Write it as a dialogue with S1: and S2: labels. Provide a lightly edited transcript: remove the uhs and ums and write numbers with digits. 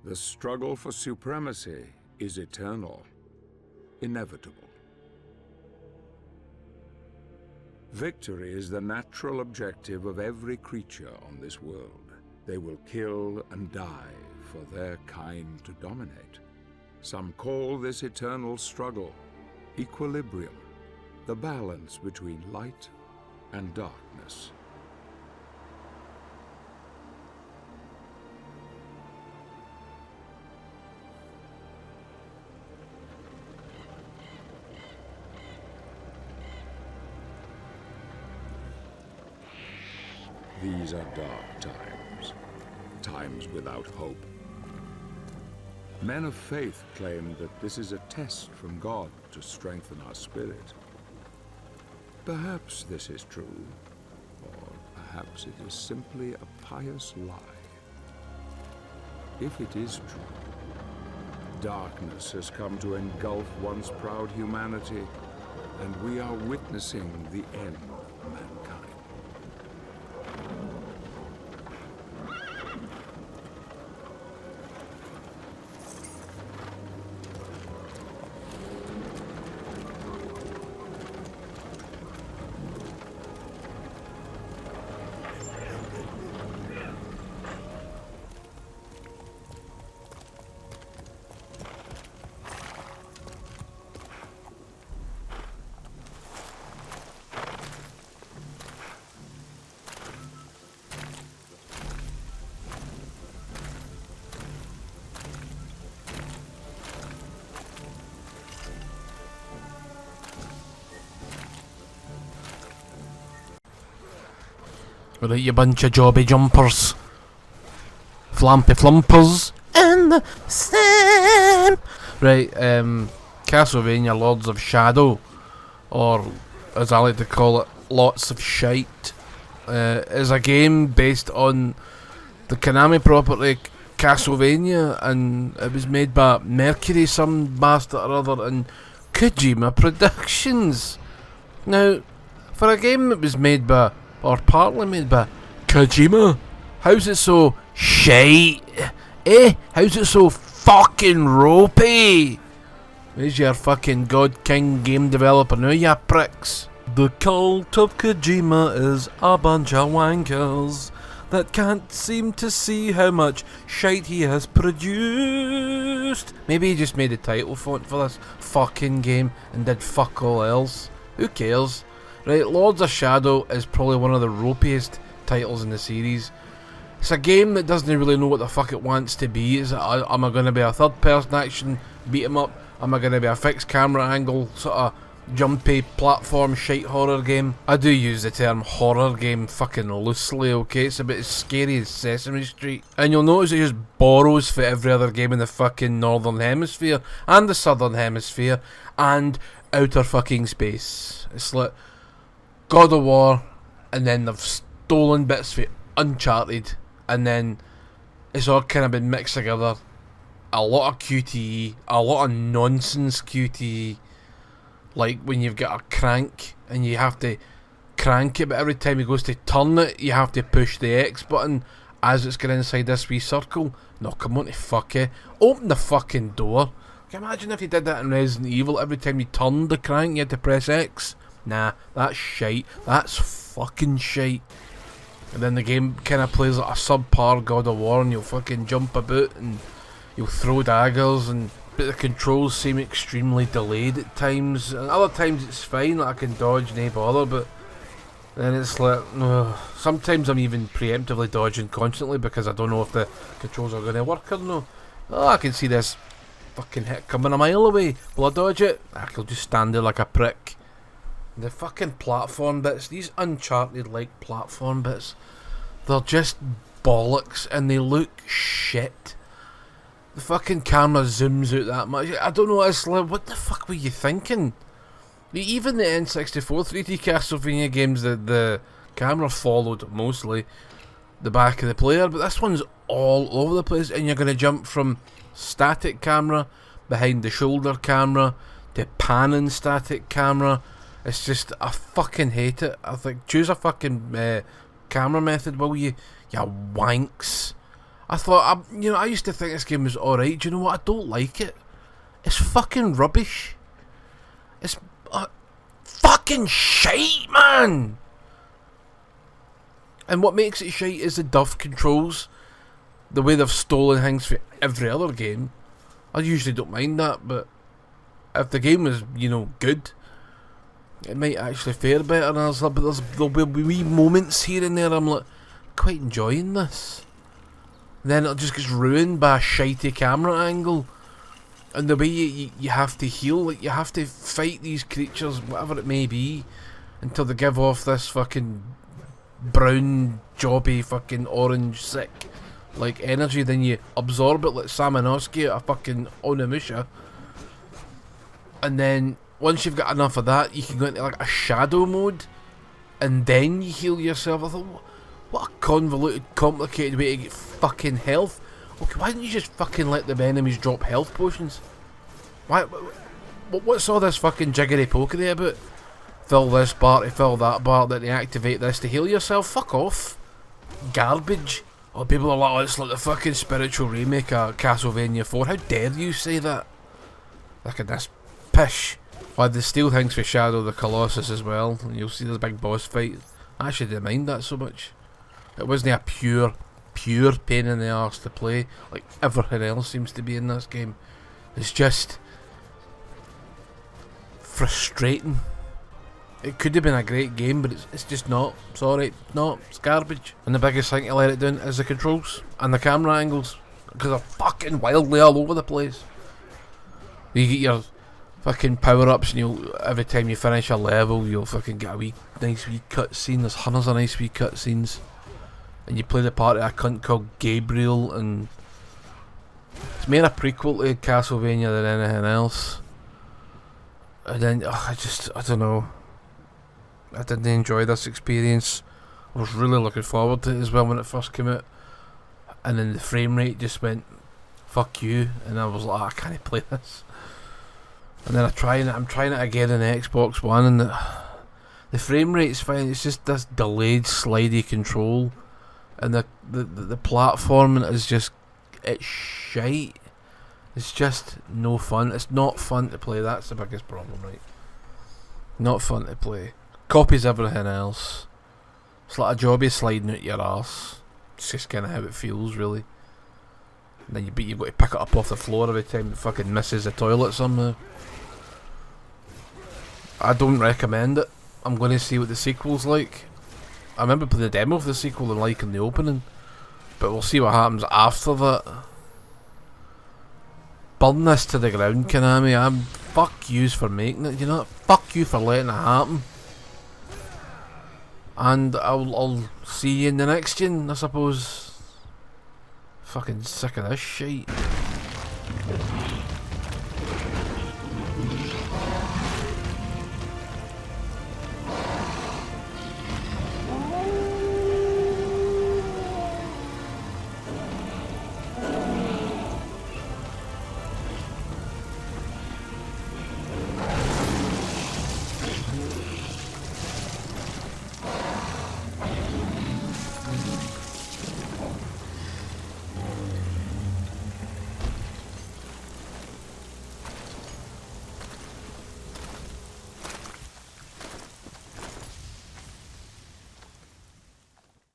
S1: The struggle for supremacy is eternal, inevitable. Victory is the natural objective of every creature on this world. They will kill and die for their kind to dominate. Some call this eternal struggle equilibrium, the balance between light and darkness. These are dark times, times without hope. Men of faith claim that this is a test from God to strengthen our spirit. Perhaps this is true, or perhaps it is simply a pious lie. If it is true, darkness has come to engulf once proud humanity, and we are witnessing the end of mankind.
S2: Right, you bunch of jobby jumpers. Flampy flumpers. And the same. Right, Castlevania Lords of Shadow, or as I like to call it, Lots of Shite, is a game based on the Konami property Castlevania, and it was made by Mercury, some bastard or other, and Kojima Productions. Now, for a game that was made by, or partly made by, Kojima, how's it so shite? How's it so fucking ropey? Where's your fucking God King game developer now, ya pricks? The cult of Kojima is a bunch of wankers that can't seem to see how much shite he has produced. Maybe he just made a title font for this fucking game and did fuck all else. Who cares? Right, Lords of Shadow is probably one of the ropiest titles in the series. It's a game that doesn't really know what the fuck it wants to be. Am I going to be a third person action beat 'em up? Am I going to be a fixed camera angle sort of jumpy platform shite horror game? I do use the term horror game fucking loosely, okay? It's a bit as scary as Sesame Street. And you'll notice it just borrows for every other game in the fucking northern hemisphere and the southern hemisphere and outer fucking space. It's like God of War, and then they've stolen bits for Uncharted, and then it's all kind of been mixed together. A lot of QTE, a lot of nonsense QTE, like when you've got a crank and you have to crank it, but every time he goes to turn it, you have to push the X button as it's going inside this wee circle. No, come on to fuck it. Open the fucking door. Can you imagine if you did that in Resident Evil? Every time you turned the crank, you had to press X. Nah, that's shite. That's fucking shite. And then the game kind of plays like a subpar God of War, and you'll fucking jump about and you'll throw daggers, but the controls seem extremely delayed at times. And other times it's fine, like I can dodge, no bother, but then it's like, sometimes I'm even preemptively dodging constantly because I don't know if the controls are going to work or no. Oh, I can see this fucking hit coming a mile away. Will I dodge it? I can just stand there like a prick. The fucking platform bits, these Uncharted-like platform bits, they're just bollocks and they look shit. The fucking camera zooms out that much. I don't know, it's like, what the fuck were you thinking? Even the N64 3D Castlevania games, the camera followed mostly the back of the player, but this one's all over the place, and you're going to jump from static camera, behind the shoulder camera, to panning static camera. It's just, I fucking hate it. I think, choose a fucking camera method, will you? You wanks. I thought, I used to think this game was alright. Do you know what? I don't like it. It's fucking rubbish. It's fucking shite, man. And what makes it shite is the duff controls. The way they've stolen things for every other game. I usually don't mind that, but if the game is, good, it might actually fare better. And there'll be wee moments here and there I'm like, quite enjoying this. And then it just gets ruined by a shitey camera angle. And the way you have to heal, like you have to fight these creatures, whatever it may be, until they give off this fucking brown, jobby, fucking orange, sick, like energy. Then you absorb it like Samanoski at a fucking Onimusha. And then once you've got enough of that, you can go into like a shadow mode, and then you heal yourself. I thought, what a convoluted, complicated way to get fucking health. Okay, why didn't you just fucking let the enemies drop health potions? What's all this fucking jiggery pokery about? Fill this bar to fill that bar, then to activate this to heal yourself? Fuck off. Garbage. Oh, people are like, oh, it's like the fucking spiritual remake of Castlevania 4. How dare you say that? Look at this pish. Why, they steal things for Shadow the Colossus as well. And you'll see this big boss fight. I actually didn't mind that so much. It wasn't a pure pain in the arse to play like everything else seems to be in this game. It's just frustrating. It could have been a great game, but it's just not. Sorry, no, it's garbage. And the biggest thing to let it down is the controls and the camera angles, because they're fucking wildly all over the place. You get your fucking power-ups, and every time you finish a level, you'll fucking get a nice wee cutscene. There's hundreds of nice wee cutscenes. And you play the part of a cunt called Gabriel, and it's more a prequel to Castlevania than anything else. And then, I don't know. I didn't enjoy this experience. I was really looking forward to it as well when it first came out. And then the frame rate just went, fuck you. And I was like, I can't play this. And then I'm trying it again on the Xbox One, and the frame rate's fine. It's just this delayed, slidey control. And the platforming is just, it's shite. It's just no fun. It's not fun to play. That's the biggest problem, right? Not fun to play. Copies everything else. It's like a jobby sliding out your arse. It's just kind of how it feels, really. And then you've got to pick it up off the floor every time it fucking misses the toilet somehow. I don't recommend it. I'm going to see what the sequel's like. I remember playing the demo of the sequel and liking the opening, but we'll see what happens after that. Burn this to the ground, Konami. Fuck yous for making it, you know? Fuck you for letting it happen. And I'll see you in the next gen, I suppose. Fucking sick of this shit.